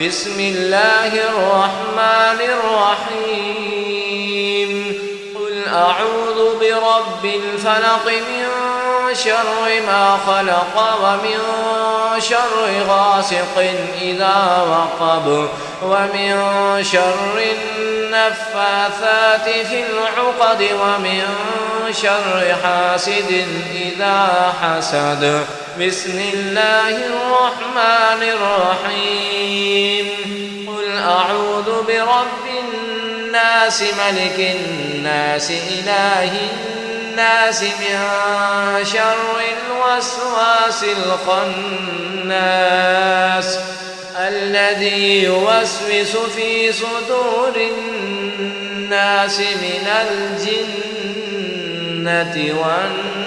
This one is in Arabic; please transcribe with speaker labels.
Speaker 1: بسم الله الرحمن الرحيم قل أعوذ برب الفلق من شر ما خلق ومن شر غاسق إذا وقب ومن شر النفاثات في العقد ومن شر حاسد إذا حسد بسم الله الرحمن الرحيم قل أعوذ برب الناس ملك الناس إله الناس من شر الوسواس الخناس الذي يوسوس في صدور الناس من الجنة والناس